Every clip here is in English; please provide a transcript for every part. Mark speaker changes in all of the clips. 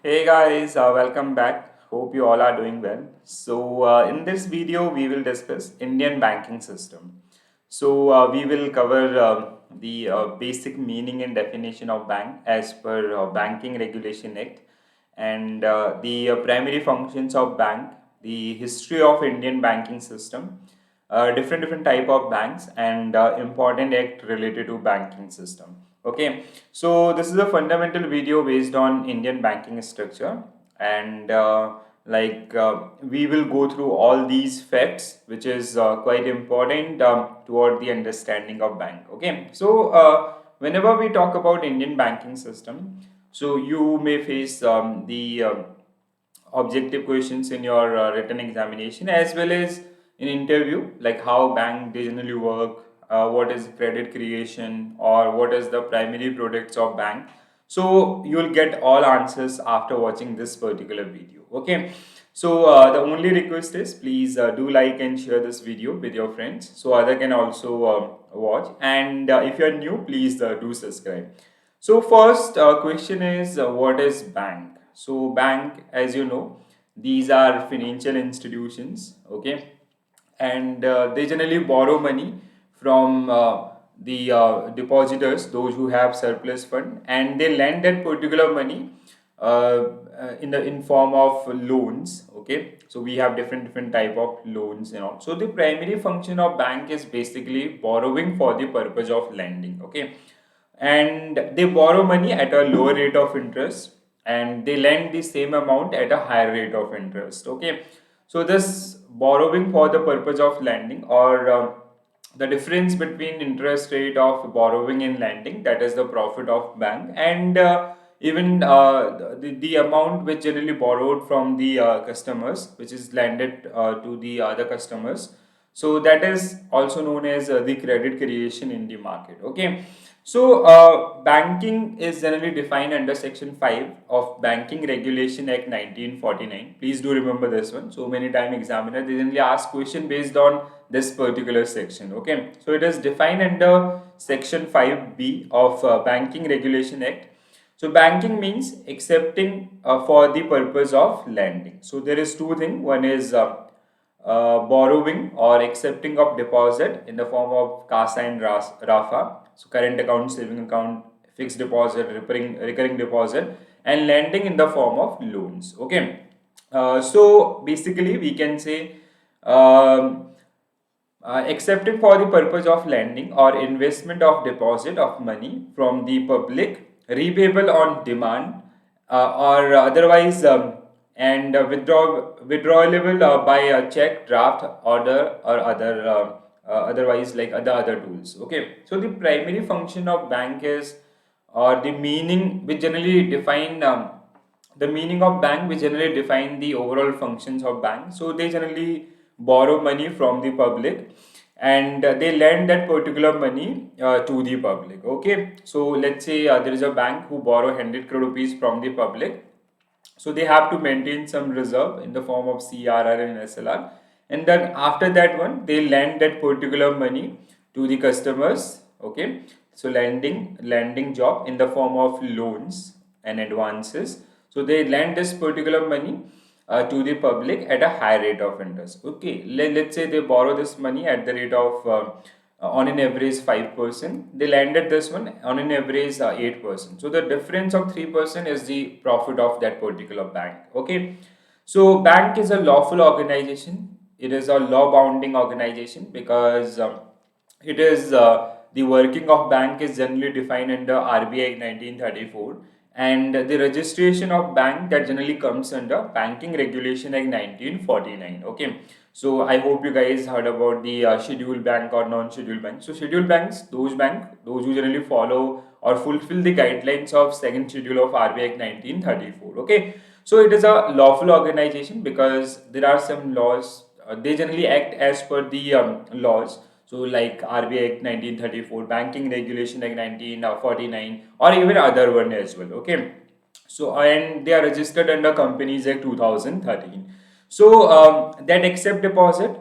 Speaker 1: Hey guys, welcome back. Hope you all are doing well. In this video, we will discuss Indian banking system. We will cover the basic meaning and definition of bank as per Banking Regulation Act, and the primary functions of bank, the history of Indian banking system, different type of banks, and important act related to banking system. Okay, so this is a fundamental video based on Indian banking structure, and we will go through all these facts, which is quite important toward the understanding of bank. Okay, whenever we talk about Indian banking system, so you may face the objective questions in your written examination as well as in interview, like how bank generally work, what is credit creation, or what is the primary products of bank. So you'll get all answers after watching this particular video. Okay, the only request is please do like and share this video with your friends so other can also watch, and if you are new, please do subscribe. So first question is what is bank? So bank, as you know, these are financial institutions, okay, and they generally borrow money from the depositors, those who have surplus fund, and they lend that particular money in form of loans. Okay, so we have different type of loans, so the primary function of bank is basically borrowing for the purpose of lending. Okay, and they borrow money at a lower rate of interest and they lend the same amount at a higher rate of interest. Okay, so this borrowing for the purpose of lending, or the difference between interest rate of borrowing and lending, that is the profit of bank, and even the amount which generally borrowed from the customers, which is lended to the other customers, so that is also known as the credit creation in the market. Okay, banking is generally defined under Section 5 of Banking Regulation Act 1949. Please do remember this one. So many time examiner they generally ask question based on this particular section. Okay, so it is defined under Section 5B of Banking Regulation Act. So banking means accepting for the purpose of lending. So there is two things. One is borrowing or accepting of deposit in the form of CASA and RAFA, so current account, saving account, fixed deposit, recurring deposit, and lending in the form of loans. Okay, so basically we can say accepting for the purpose of lending or investment of deposit of money from the public, repayable on demand, or otherwise and withdrawable by a check, draft, order, or otherwise like other tools. Okay, so the primary function of bank is, or the meaning which generally define the meaning of bank which generally define the overall functions of bank. So they generally borrow money from the public and they lend that particular money to the public. Okay, so let's say there is a bank who borrow 100 crore rupees from the public, so they have to maintain some reserve in the form of CRR and SLR, and then after that one they lend that particular money to the customers. Okay, so lending job in the form of loans and advances. So they lend this particular money to the public at a high rate of interest. Okay, let's say they borrow this money at the rate of on an average 5%. They landed this one on an average 8%. So the difference of 3% is the profit of that particular bank. Okay, so bank is a lawful organization. It is a law bounding organization because it is the working of bank is generally defined under RBI 1934, and the registration of bank that generally comes under Banking Regulation Act 1949. Okay, so I hope you guys heard about the scheduled bank or non-scheduled bank. So scheduled banks, those who generally follow or fulfill the guidelines of second schedule of RBI Act 1934. Okay, so it is a lawful organization because there are some laws. They generally act as per the laws. So like RBI Act 1934, Banking Regulation Act 1949, or even other one as well. Okay, so and they are registered under Companies Act 2013. So that accept deposit,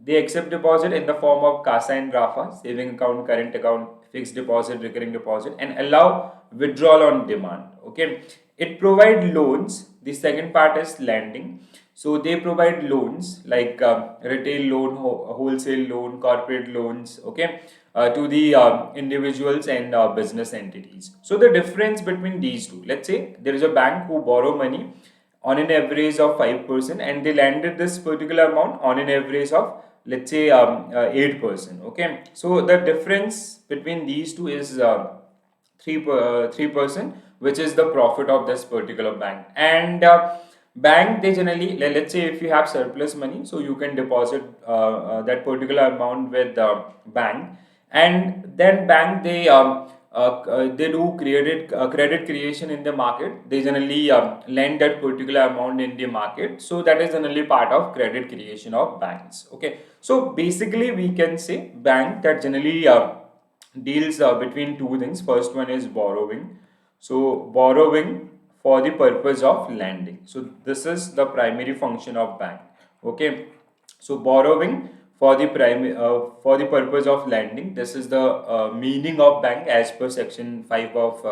Speaker 1: they accept deposit in the form of CASA and RAFA, saving account, current account, fixed deposit, recurring deposit, and allow withdrawal on demand. Okay, it provide loans The second part is lending. So they provide loans like retail loan, wholesale loan, corporate loans, okay, to the individuals and business entities. So the difference between these two, let's say there is a bank who borrow money on an average of 5% and they landed this particular amount on an average of, let's say, 8%. Okay, so the difference between these two is 3%, which is the profit of this particular bank. And bank, they generally, let's say if you have surplus money, so you can deposit that particular amount with the bank, and then bank, they do credit creation in the market. They generally lend that particular amount in the market, so that is generally part of credit creation of banks. Okay, so basically we can say bank that generally deals between two things. First one is borrowing. So borrowing for the purpose of lending. So this is the primary function of bank. Okay. So borrowing for the for the purpose of lending. This is the meaning of bank as per section 5 of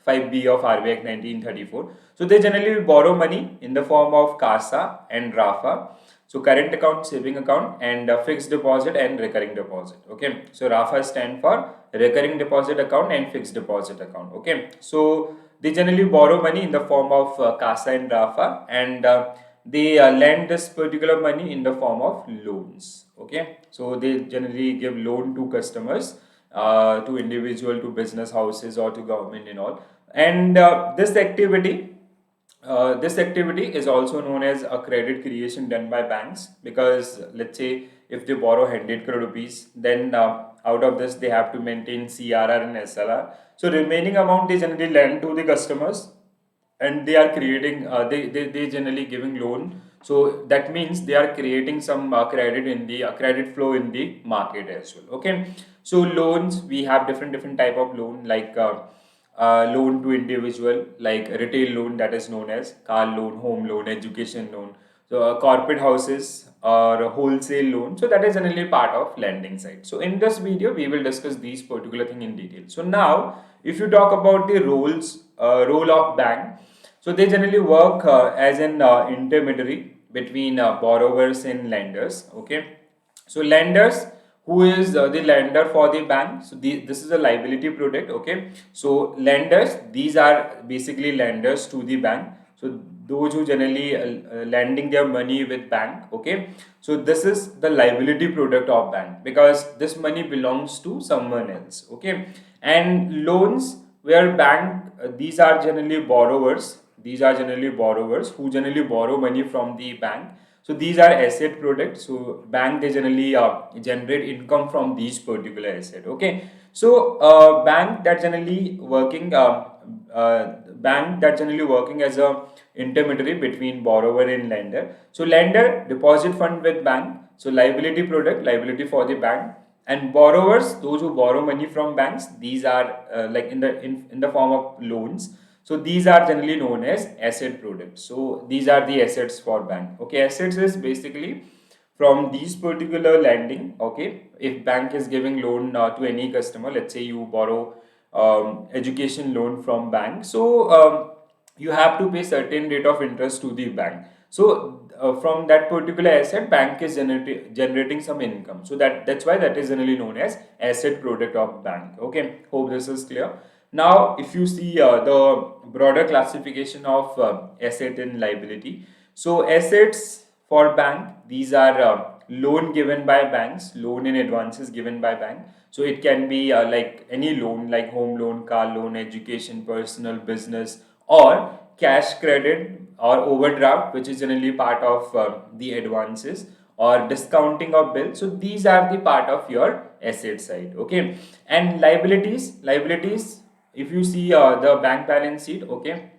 Speaker 1: 5B of RBI Act 1934. So they generally borrow money in the form of CASA and RAFA. So current account, saving account, and fixed deposit and recurring deposit. Okay. So RAFA stand for recurring deposit account and fixed deposit account. Okay. So they generally borrow money in the form of CASA and RAFA, and they lend this particular money in the form of loans. Okay. So they generally give loan to customers, to individual, to business houses, or to government and all. And this activity is also known as a credit creation done by banks, because let's say if they borrow 100 crore rupees, then out of this they have to maintain CRR and SLR. So remaining amount they generally lend to the customers, and they are creating they generally giving loan. So that means they are creating some credit in the credit flow in the market as well. Okay, so loans, we have different type of loan, like loan to individual, like retail loan, that is known as car loan, home loan, education loan. So corporate houses or a wholesale loan, so that is generally part of lending side. So in this video we will discuss these particular thing in detail. So now if you talk about the role of bank, so they generally work as an intermediary between borrowers and lenders. Okay, so lenders, who is the lender for the bank? So this is a liability product. Okay, so lenders, these are basically lenders to the bank. So those who generally lending their money with bank. Okay, so this is the liability product of bank, because this money belongs to someone else. Okay, and loans, where bank, these are generally borrowers who generally borrow money from the bank. So these are asset products. So bank, they generally generate income from these particular asset. Okay, so bank that generally working as a intermediary between borrower and lender. So lender, deposit fund with bank. So liability product, liability for the bank. And borrowers, those who borrow money from banks, these are like in the form of loans. So these are generally known as asset products. So these are the assets for bank. Okay, assets is basically from these particular lending. Okay, if bank is giving loan to any customer, let's say you borrow education loan from bank. So you have to pay certain rate of interest to the bank. So from that particular asset, bank is generating some income. So that's why that is generally known as asset product of bank. Okay, hope this is clear. Now if you see the broader classification of asset and liability. So assets for bank, these are loan given by banks, loan and advances given by bank. So it can be like any loan, like home loan, car loan, education, personal, business, or cash credit or overdraft, which is generally part of the advances, or discounting of bills. So these are the part of your asset side. Okay, and liabilities, if you see the bank balance sheet. Okay,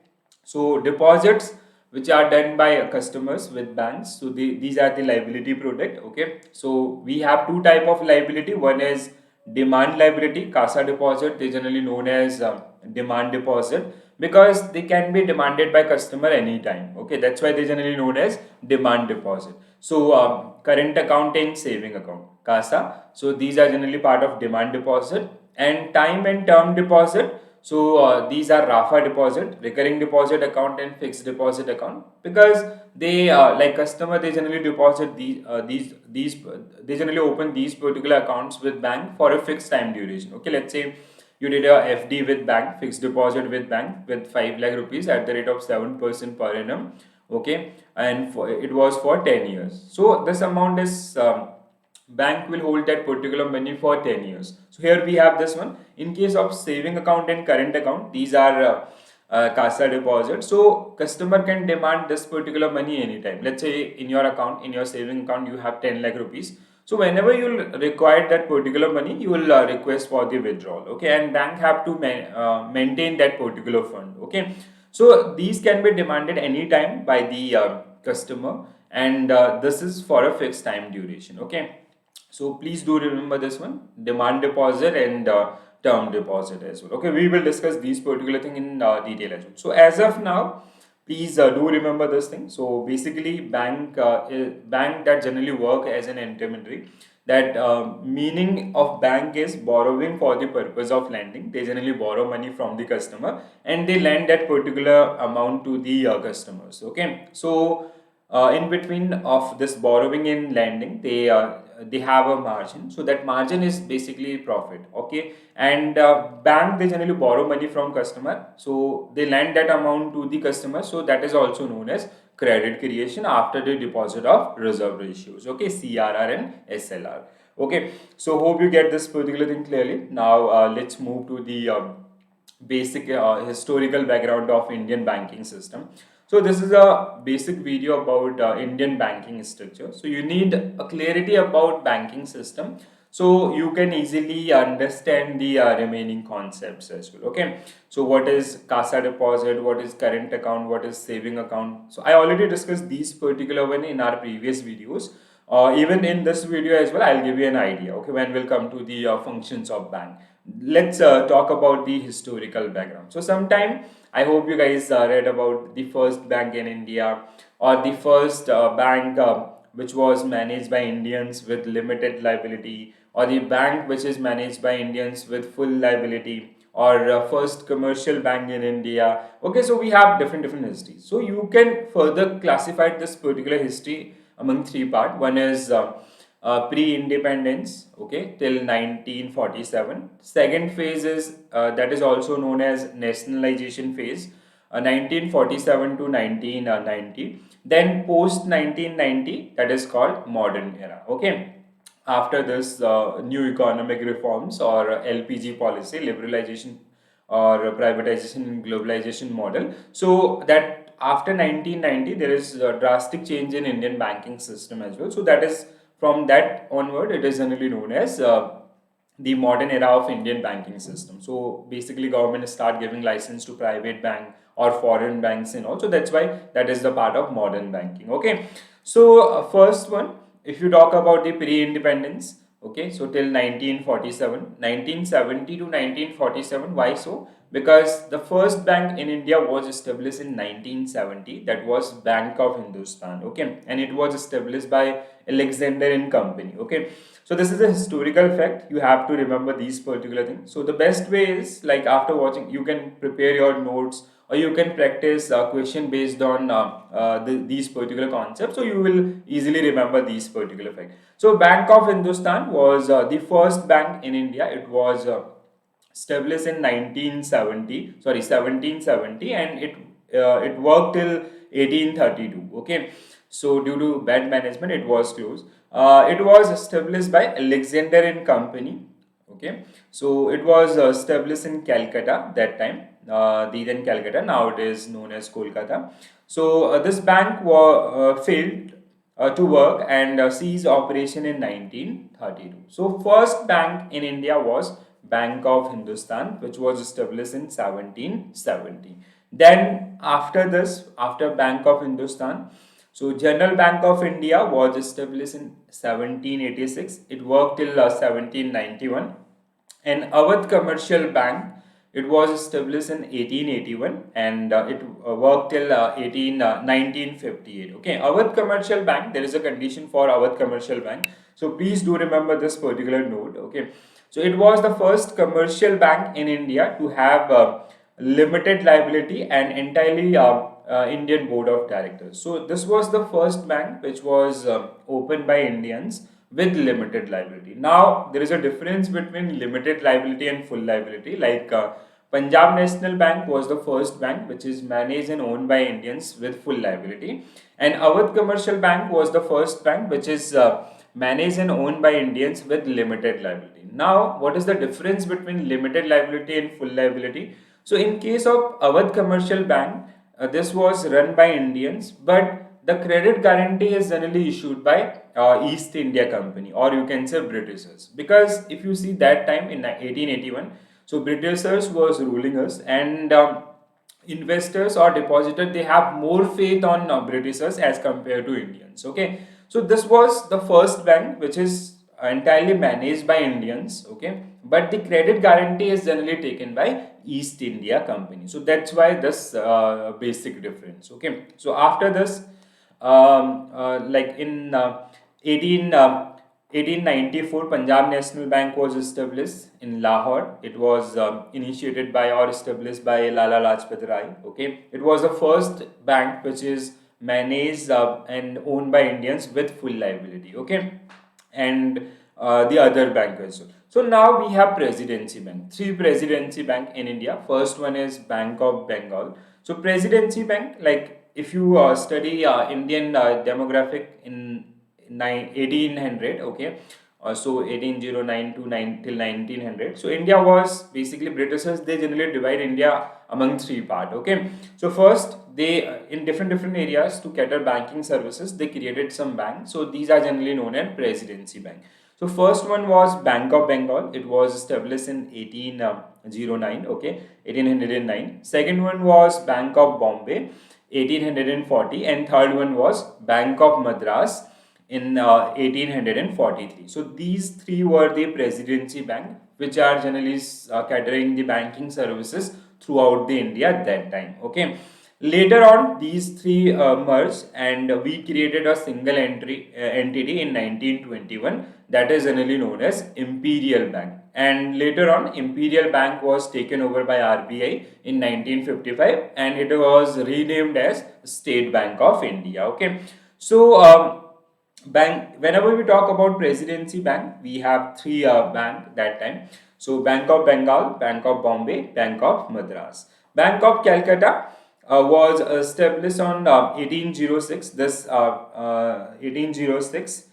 Speaker 1: so deposits which are done by customers with banks. So these are the liability product. Okay, so we have two type of liability. One is demand liability, CASA deposit. They generally known as demand deposit, because they can be demanded by customer anytime. Okay, that's why they generally known as demand deposit. So current account and saving account, CASA. So these are generally part of demand deposit. And time and term deposit. So these are RAFA deposit, recurring deposit account, and fixed deposit account, because they like customer, they generally deposit these they generally open these particular accounts with bank for a fixed time duration. Okay, let's say you did a FD with bank, fixed deposit with bank, with 5 lakh rupees at the rate of 7% per annum. Okay, and it was for 10 years. So this amount is bank will hold that particular money for 10 years. So here we have this one. In case of saving account and current account, these are CASA deposit. So customer can demand this particular money anytime. Let's say in your account, in your saving account, you have 10 lakh rupees. So whenever you require that particular money, you will request for the withdrawal. Okay, and bank have to maintain that particular fund. Okay, so these can be demanded anytime by the customer, and this is for a fixed time duration. Okay, so please do remember this one: demand deposit and term deposit as well. Okay, we will discuss these particular thing in detail as well. So as of now, please do remember this thing. So basically, bank that generally work as an intermediary. That meaning of bank is borrowing for the purpose of lending. They generally borrow money from the customer and they lend that particular amount to the customers. Okay, so in between of this borrowing and lending, they have a margin. So that margin is basically profit. Okay, and bank, they generally borrow money from customer, so they lend that amount to the customer. So that is also known as credit creation after the deposit of reserve ratios. Okay, CRR and SLR. Okay, so hope you get this particular thing clearly. Now let's move to the basic historical background of Indian banking system. So this is a basic video about Indian banking structure. So you need a clarity about banking system, so you can easily understand the remaining concepts as well. Okay, so what is CASA deposit, what is current account, what is saving account. So I already discussed these particular one in our previous videos. Even in this video as well, I'll give you an idea. Okay, when we'll come to the functions of bank, let's talk about the historical background. So sometime I hope you guys read about the first bank in India, or the first bank which was managed by Indians with limited liability, or the bank which is managed by Indians with full liability, or first commercial bank in India. Okay, so we have different histories. So you can further classify this particular history among three parts. One is pre-independence, okay, till 1947. Second phase is that is also known as nationalization phase, 1947 to 1990. Then post 1990, that is called modern era. Okay, after this new economic reforms or LPG policy, liberalization or privatization and globalization model. So that after 1990, there is a drastic change in Indian banking system as well. So that is, from that onward, it is generally known as the modern era of Indian banking system. So basically, government start giving license to private bank or foreign banks and also that's why that is the part of modern banking. Okay, so first one, if you talk about the pre-independence, okay, so till 1947, 1970 to 1947. Why so? Because the first bank in India was established in 1970, that was Bank of Hindustan. Okay, and it was established by Alexander and Company. Okay, so this is a historical fact. You have to remember these particular things. So the best way is, like, after watching, you can prepare your notes or you can practice a question based on these particular concepts, so you will easily remember these particular facts. So Bank of Hindustan was the first bank in India. It was established in 1970, sorry, 1770, and it worked till 1832. Okay, so due to bad management, it was closed. It was established by Alexander and Company. Okay, so it was established in Calcutta that time, the then Calcutta, now it is known as Kolkata. So this bank failed to work and ceased operation in 1932. So first bank in India was Bank of Hindustan, which was established in 1770. Then after this, after Bank of Hindustan, so General Bank of India was established in 1786. It worked till 1791. And Awadh Commercial Bank, it was established in 1881 and it worked till 1958. Okay, Awadh Commercial Bank, there is a condition for Awadh Commercial Bank. So please do remember this particular note. Okay, so it was the first commercial bank in India to have limited liability and entirely Indian board of directors. So this was the first bank which was opened by Indians with limited liability. Now there is a difference between limited liability and full liability. Like Punjab National Bank was the first bank which is managed and owned by Indians with full liability, and Awadh Commercial Bank was the first bank which is managed and owned by Indians with limited liability. Now, what is the difference between limited liability and full liability? So, in case of Awadh Commercial Bank, this was run by Indians, but the credit guarantee is generally issued by East India Company, or you can say Britishers. Because if you see that time in 1881, so Britishers was ruling us, and investors or depositors, they have more faith on Britishers as compared to Indians. Okay, so this was the first bank which is entirely managed by Indians. Okay, but the credit guarantee is generally taken by East India Company. So that's why this basic difference. Okay, so after this, like in 18 1894, Punjab National Bank was established in Lahore. It was initiated by or established by Lala Lajpat Rai. Okay, it was the first bank which is managed and owned by Indians with full liability. Okay, and the other bank also. So now we have Presidency Bank. Three Presidency Bank in India. First one is Bank of Bengal. So Presidency Bank, like if you study Indian demographic in 1800, okay, so 1809 to 9 till 1900. So India was basically Britishers. They generally divide India among three parts. Okay, so first they in different areas to cater banking services, they created some banks. So these are generally known as Presidency Bank. So first one was Bank of Bengal. It was established in 1809. Okay, 1809. Second one was Bank of Bombay, 1840, and third one was Bank of Madras in 1843. So these three were the Presidency Bank, which are generally catering the banking services throughout the India at that time. Okay. Later on, these three merged, and we created a single entity in 1921 that is generally known as Imperial Bank. And later on, Imperial Bank was taken over by RBI in 1955, and it was renamed as State Bank of India. Okay, so bank, whenever we talk about Presidency Bank, we have three bank that time. So Bank of Bengal, Bank of Bombay, Bank of Madras. Bank of Calcutta was established on 1806. This 1806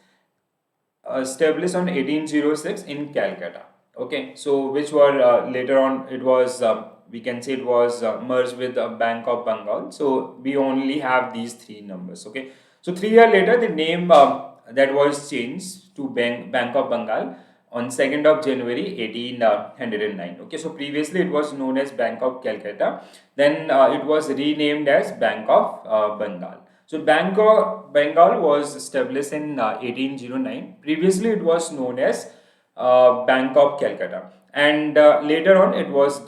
Speaker 1: established on 1806 in Calcutta. Okay, so which were later on it was we can say it was merged with the Bank of Bengal. So we only have these three numbers. Okay, so 3 years later the name that was changed to Bank of Bengal on 2nd of January 1809. Okay, so previously it was known as Bank of Calcutta. Then it was renamed as Bank of Bengal. So Bank of Bengal was established in 1809. Previously, it was known as Bank of Calcutta, and later on, it was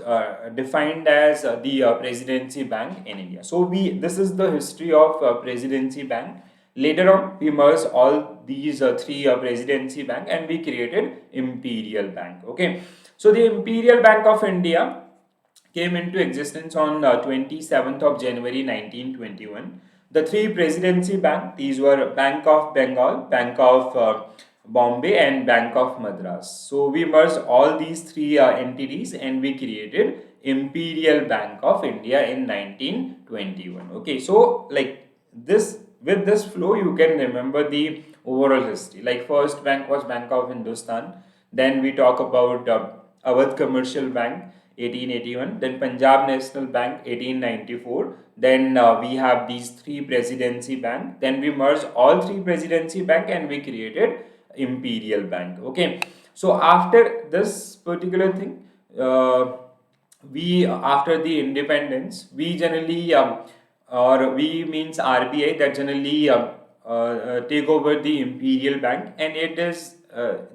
Speaker 1: defined as the Presidency Bank in India. So this is the history of Presidency Bank. Later on, we merged all these three Presidency Bank, and we created Imperial Bank. Okay, so the Imperial Bank of India came into existence on 27th of January 1921. The three Presidency Bank, these were Bank of Bengal, Bank of Bombay, and Bank of Madras. So we merged all these three entities, and we created Imperial Bank of India in 1921. Okay, so like this, with this flow you can remember the overall history. Like first bank was Bank of Hindustan, then we talk about Awadh Commercial Bank 1881, then Punjab National Bank 1894, then we have these three Presidency Bank, then we merged all three Presidency Bank and we created Imperial Bank. Okay, so after this particular thing, we after the independence, we generally or we means RBI that generally take over the Imperial Bank, and it is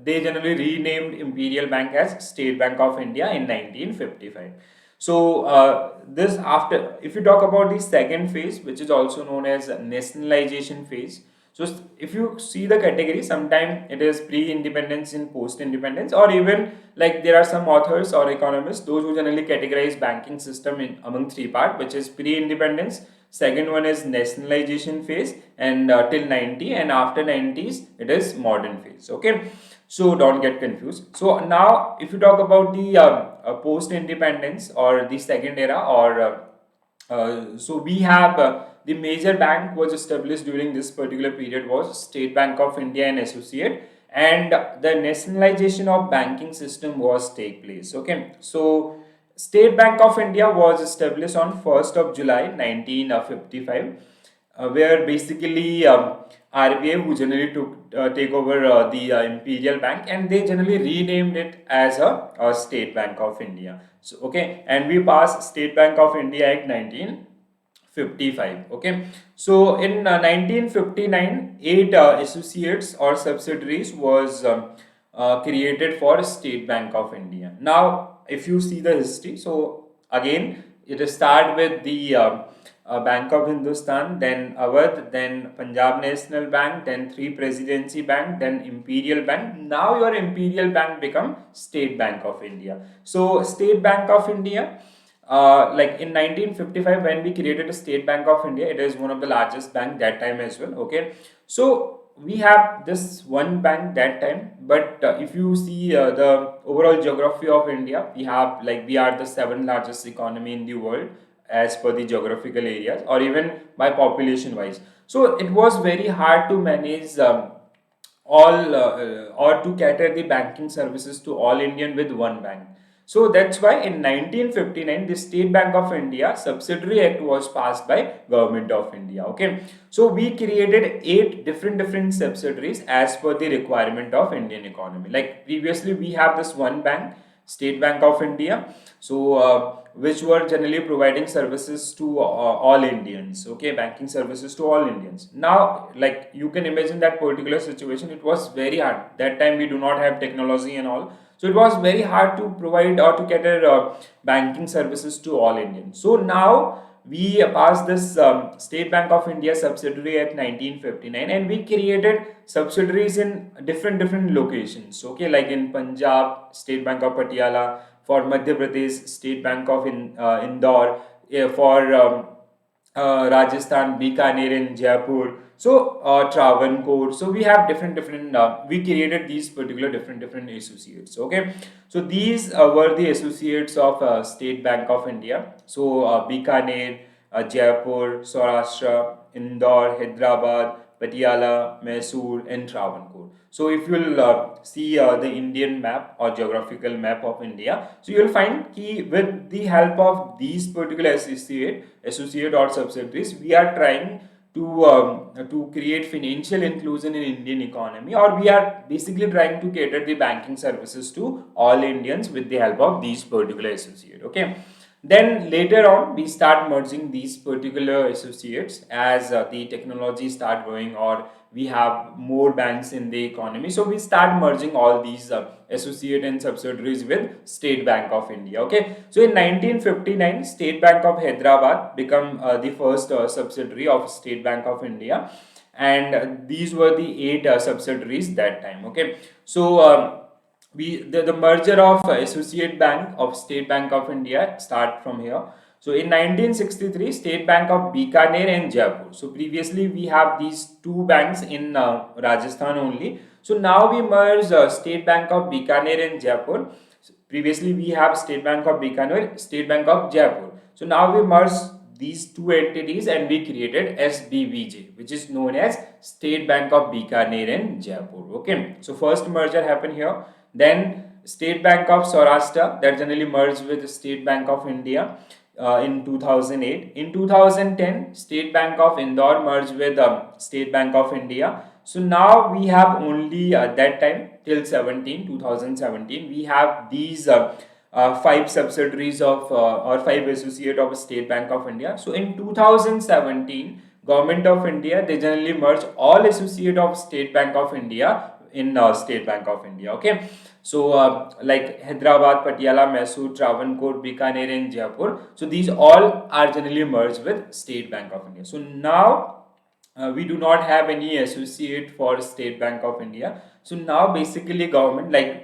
Speaker 1: they generally renamed Imperial Bank as State Bank of India in 1955. So this after, if you talk about the second phase, which is also known as Nationalization Phase. So if you see the category, sometime it is pre-independence and post-independence, or even like there are some authors or economists, those who generally categorize banking system in among three parts, which is pre-independence, second one is nationalization phase, and till 90, and after 90s it is modern phase. Okay, so don't get confused. So now if you talk about the post-independence or the second era, or so we have the major bank was established during this particular period was State Bank of India and Associate, and the nationalization of banking system was take place. Okay, so State Bank of India was established on 1st of July 1955, where basically RBI, who generally took take over the Imperial Bank, and they generally renamed it as a State Bank of India. So okay, and we passed State Bank of India Act 1955. Okay, so in 1959, eight associates or subsidiaries was created for State Bank of India. Now, if you see the history, so again it start with the Bank of Hindustan, then Awadh, then Punjab National Bank, then three Presidency Bank, then Imperial Bank. Now your Imperial Bank become State Bank of India. So State Bank of India, like in 1955 when we created a State Bank of India, it is one of the largest bank that time as well. Okay, so we have this one bank that time, but if you see the overall geography of India, we have like we are the seventh largest economy in the world as per the geographical areas, or even by population wise. So it was very hard to manage all or to cater the banking services to all Indian with one bank. So that's why in 1959 the State Bank of India Subsidiary Act was passed by Government of India. Okay, so we created eight different subsidiaries as per the requirement of Indian economy. Like previously we have this one bank, State Bank of India, so which were generally providing services to all Indians. Okay, banking services to all Indians. Now, like you can imagine that particular situation, it was very hard. That time we do not have technology and all, so it was very hard to provide or to cater banking services to all Indians. So now we passed this State Bank of India subsidiary at 1959, and we created subsidiaries in different locations. Okay, like in Punjab, State Bank of Patiala; for Madhya Pradesh, State Bank of Indore; for Rajasthan, Bikaner and Jaipur. So Travancore. So we have different. We created these particular different associates. Okay, so these were the associates of State Bank of India. So Bikaner, Jaipur, Saurashtra, Indore, Hyderabad, Patiala, Mysore, and Travancore. So if you'll see the Indian map or geographical map of India, so you'll find key with the help of these particular associate or subsidiaries, we are trying to create financial inclusion in Indian economy, or we are basically trying to cater the banking services to all Indians with the help of these particular associate. Okay, then later on we start merging these particular associates as the technology start growing, or we have more banks in the economy, so we start merging all these associate and subsidiaries with State Bank of India. Okay, so in 1959 State Bank of Hyderabad become the first subsidiary of State Bank of India, and these were the eight subsidiaries that time. Okay, so the merger of Associate Bank of State Bank of India start from here. So in 1963, State Bank of Bikaner and Jaipur. So previously we have these two banks in Rajasthan only. So now we merge State Bank of Bikaner and Jaipur. Previously we have State Bank of Bikaner, State Bank of Jaipur. So now we merge these two entities and we created SBBJ, which is known as State Bank of Bikaner and Jaipur. Okay, so first merger happened here. Then State Bank of Saurashtra, that generally merged with State Bank of India in 2008. In 2010, State Bank of Indore merged with State Bank of India. So now we have only that time till 2017, we have these five subsidiaries of or five associate of State Bank of India. So in 2017, Government of India, they generally merge all associate of State Bank of India in State Bank of India. Okay, so like Hyderabad, Patiala, Mysore, Travancore, Bikaner and Jaipur, so these all are generally merged with State Bank of India. So now we do not have any associate for State Bank of India. So now basically government, like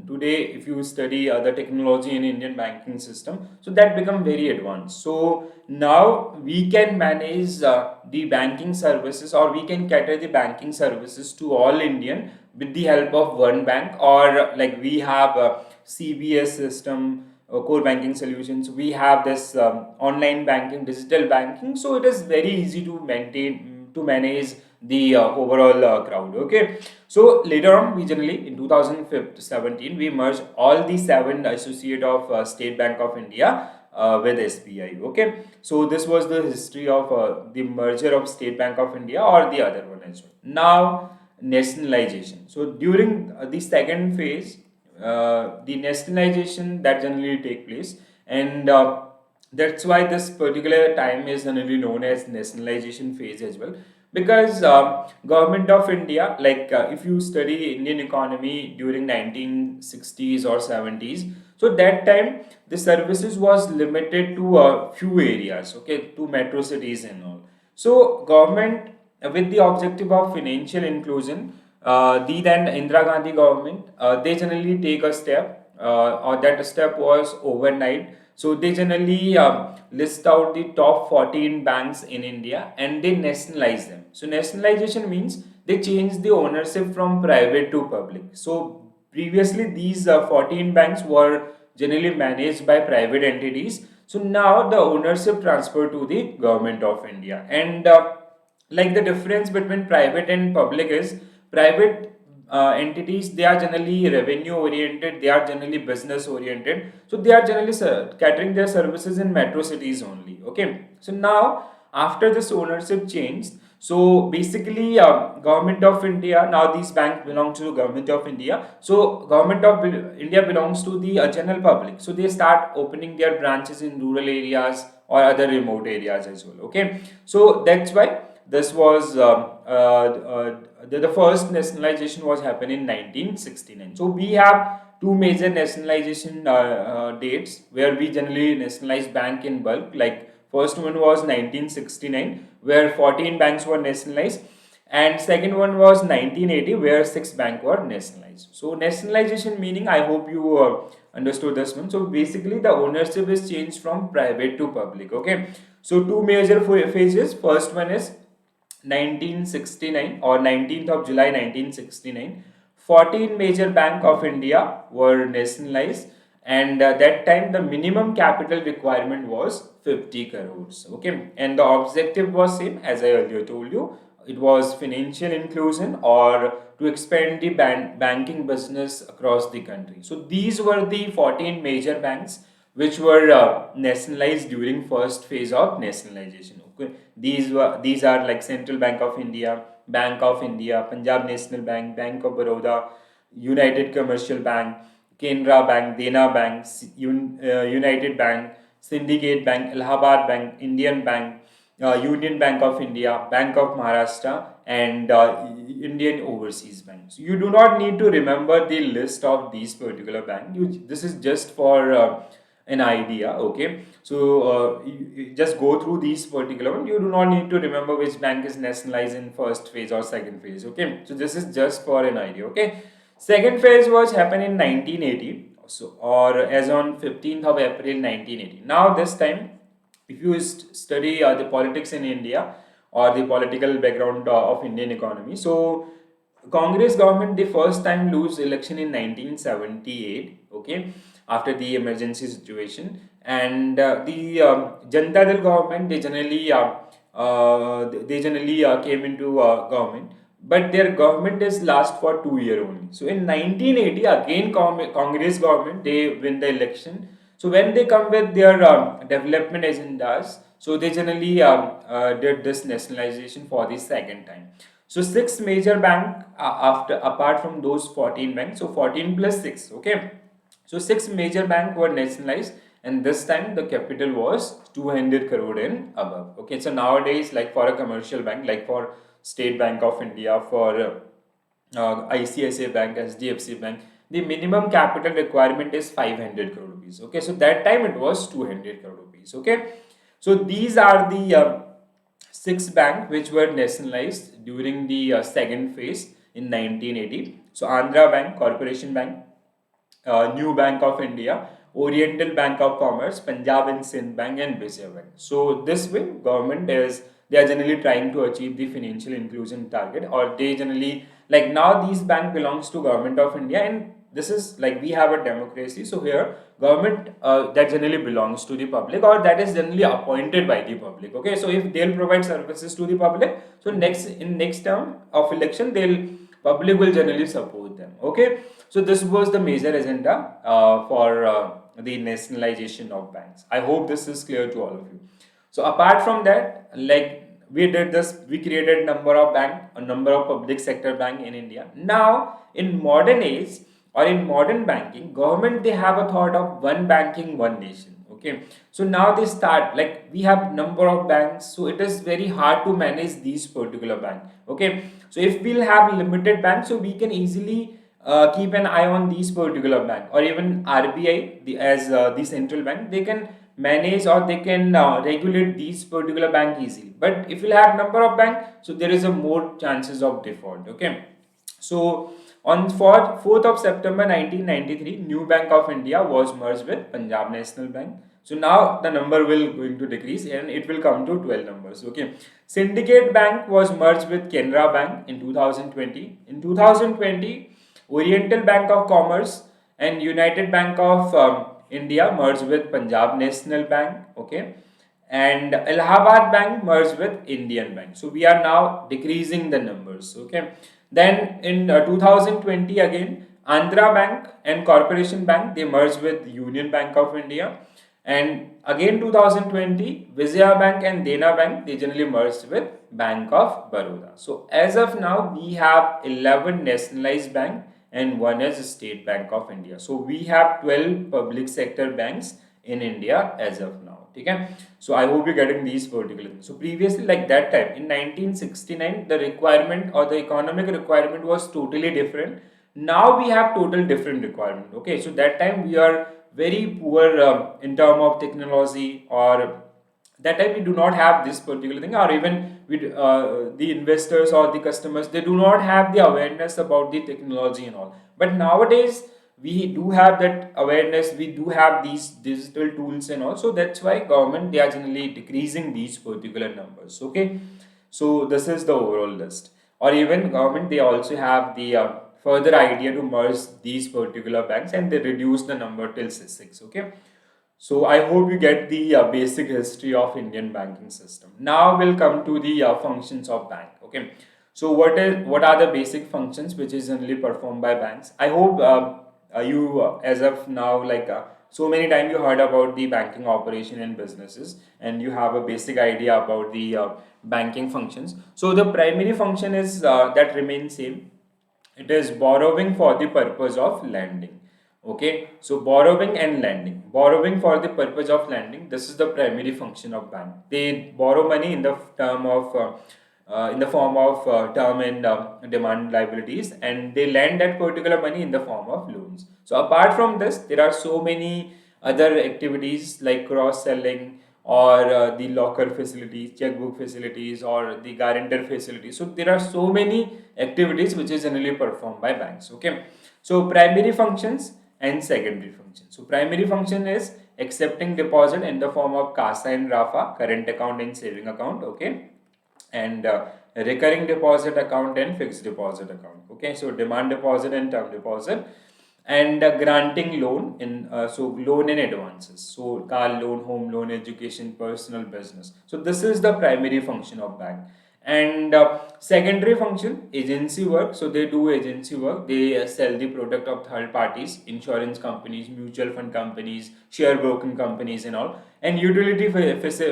Speaker 1: today if you study the technology in Indian banking system, so that become very advanced. So now we can manage the banking services, or we can cater the banking services to all Indian with the help of one bank, or like we have a CBS system, core banking solutions. We have this online banking, digital banking, so it is very easy to maintain, to manage the overall crowd. Okay, so later on, we generally in 2017 we merged all the seven associate of State Bank of India with SBI. Okay, so this was the history of the merger of State Bank of India, or the other one as well. Now, nationalization. So during the second phase, the nationalization that generally take place, and that's why this particular time is generally known as nationalization phase as well, because government of India, like if you study Indian economy during 1960s or 70s, so that time the services was limited to a few areas, okay, to metro cities and all. So government, with the objective of financial inclusion, the then Indira Gandhi government, they generally take a step, or that step was overnight. So they generally list out the top 14 banks in India and they nationalize them. So nationalization means they change the ownership from private to public. So previously these 14 banks were generally managed by private entities. So now the ownership transferred to the government of India. And like the difference between private and public is, private entities, they are generally revenue oriented, they are generally business oriented, so they are generally catering their services in metro cities only. Okay, so now after this ownership change, so basically government of India, now these banks belong to government of India, so government of India belongs to the general public, so they start opening their branches in rural areas or other remote areas as well. Okay, so that's why this was the first nationalization was happened in 1969. So we have two major nationalization dates where we generally nationalize bank in bulk. Like first one was 1969 where 14 banks were nationalized, and second one was 1980 where 6 banks were nationalized. So nationalization meaning, I hope you understood this one. So basically the ownership is changed from private to public. Okay, so two major phases. First one is 1969 or 19th of July 1969, 14 major bank of India were nationalized, and that time the minimum capital requirement was 50 crores. Okay, and the objective was same as I earlier told you. It was financial inclusion or to expand the banking business across the country. So these were the 14 major banks which were nationalized during first phase of nationalization. Okay, these are like Central Bank of India, Bank of India, Punjab National Bank, Bank of Baroda, United Commercial Bank, Canara Bank, Dena Bank, United Bank, Syndicate Bank, Allahabad Bank, Indian Bank, Union Bank of India, Bank of Maharashtra, and Indian Overseas Bank. So you do not need to remember the list of these particular banks. This is just for an idea. Okay, so you just go through these particular one. You do not need to remember which bank is nationalized in first phase or second phase. Okay, so this is just for an idea. Okay, second phase was happened in 1980, so or as on 15th of April 1980. Now this time, if you study the politics in India or the political background of Indian economy, so Congress government the first time lose election in 1978. Okay, after the emergency situation, and the Janata Dal government, they generally came into government, but their government is last for 2 years only. So in 1980 again Congress government they win the election. So when they come with their development agendas, so they generally did this nationalization for the second time. So six major bank after apart from those 14 banks, so 14 plus 6. Okay, so six major bank were nationalized, and this time the capital was 200 crore and above. Okay, so nowadays, like for a commercial bank, like for State Bank of India, for ICICI Bank, SDFC Bank, the minimum capital requirement is 500 crore rupees. Okay, so that time it was 200 crore rupees. Okay, so these are the six banks which were nationalized during the second phase in 1980. So Andhra Bank, Corporation Bank, New Bank of India, Oriental Bank of Commerce, Punjab and Sindh Bank, and Vijaya Bank. So this way, government is they are generally trying to achieve the financial inclusion target, or they generally like now these bank belongs to government of India, and this is like we have a democracy. So here, government that generally belongs to the public, or that is generally appointed by the public. Okay, so if they'll provide services to the public, so next term of election, they'll public will generally support them. Okay, so this was the major agenda for the nationalization of banks. I hope this is clear to all of you. So apart from that, like we did this, we created a number of public sector bank in India. Now in modern age or in modern banking, government they have a thought of one banking, one nation. Okay, so now they start like we have number of banks, so it is very hard to manage these particular bank. Okay, so if we'll have limited banks, so we can easily keep an eye on these particular bank, or even RBI as the central bank, they can manage or they can regulate these particular bank easily. But if you have number of bank, so there is a more chances of default. Okay, so on 4th of September 1993, New Bank of India was merged with Punjab National Bank. So now the number will going to decrease and it will come to 12 numbers. Okay. Syndicate Bank was merged with Canara Bank in 2020. In 2020, Oriental Bank of Commerce and United Bank of India merged with Punjab National Bank. Okay, and Allahabad Bank merged with Indian Bank. So we are now decreasing the numbers. Okay, then in 2020 again, Andhra Bank and Corporation Bank they merged with Union Bank of India, and again 2020 Vijaya Bank and Dena Bank they generally merged with Bank of Baroda. So as of now we have 11 nationalized bank and one is State Bank of India. So we have 12 public sector banks in India as of now. Okay, so I hope you're getting these particular things. So previously, like that time in 1969, the requirement or the economic requirement was totally different. Now we have total different requirement. Okay, so that time we are very poor in term of technology, or that time we do not have this particular thing, or even with the investors or the customers they do not have the awareness about the technology and all. But nowadays we do have that awareness, we do have these digital tools and all, so that's why government they are generally decreasing these particular numbers. Okay, so this is the overall list. Or even government they also have the further idea to merge these particular banks and they reduce the number till 6. Okay, so I hope you get the basic history of Indian banking system. Now we'll come to the functions of bank. Okay, so what are the basic functions which is generally performed by banks? I hope you as of now like so many times you heard about the banking operation and businesses, and you have a basic idea about the banking functions. So the primary function is that remains same. It is borrowing for the purpose of lending. Okay, so borrowing and lending. Borrowing for the purpose of lending. This is the primary function of bank. They borrow money in the term of in the form of term and demand liabilities, and they lend that particular money in the form of loans. So apart from this, there are so many other activities like cross selling, or the locker facilities, checkbook facilities, or the guarantor facilities. So there are so many activities which is generally performed by banks. Okay, so primary functions and secondary functions. So primary function is accepting deposit in the form of CASA and RAFA, current account and saving account. Okay, and recurring deposit account and fixed deposit account. Okay, so demand deposit and term deposit, and granting loan in so loan and advances, so car loan, home loan, education, personal, business. So this is the primary function of bank. And secondary function, agency work. So they do agency work, they sell the product of third parties, insurance companies, mutual fund companies, share broking companies and all. And utility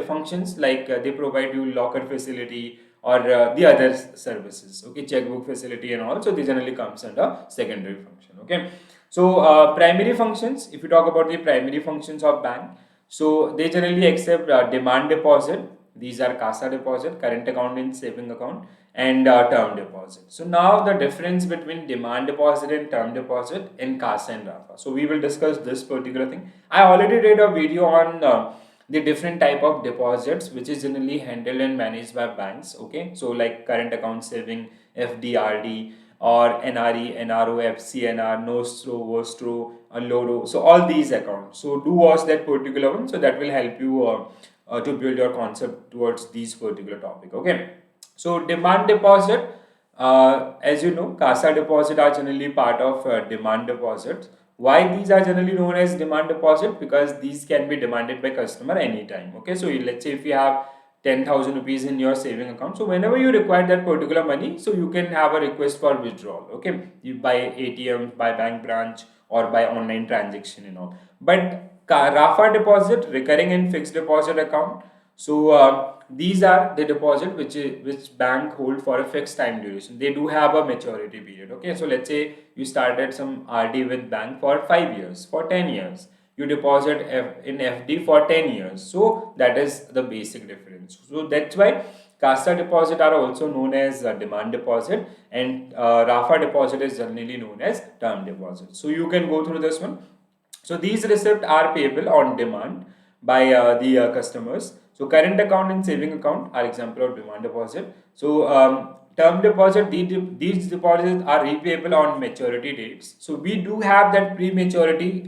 Speaker 1: functions like they provide you locker facility, or the other services. Okay, checkbook facility and all, so they generally comes under secondary function. Okay, so primary functions, if you talk about the primary functions of bank, so they generally accept demand deposit. These are CASA deposit, current account and saving account, and term deposit. So now the difference between demand deposit and term deposit in CASA and RAFA. So we will discuss this particular thing. I already did a video on the different type of deposits which is generally handled and managed by banks. Okay, so like current account, saving, FD, RD, or NRE, NRO, FCNR, Nostro, Vostro, Loro. So all these accounts. So do watch that particular one. So that will help you to build your concept towards these particular topic. Okay. So demand deposit, as you know, CASA deposit are generally part of demand deposits. Why these are generally known as demand deposit? Because these can be demanded by customer anytime. Okay, so let's say if you have 10,000 rupees in your saving account, so whenever you require that particular money, so you can have a request for withdrawal. Okay, you by ATM, by bank branch, or by online transaction and all. But RAFA deposit, recurring and fixed deposit account, so these are the deposit which bank hold for a fixed time duration. They do have a maturity period. Okay, so let's say you started some RD with bank for 5 years, for 10 years. You deposit in FD for 10 years. So that is the basic difference. So that's why CASA deposit are also known as demand deposit, and RAFA deposit is generally known as term deposit. So you can go through this one. So these receipts are payable on demand by the customers. So current account and saving account are example of demand deposit. So term deposit, these deposits are repayable on maturity dates. So we do have that pre-maturity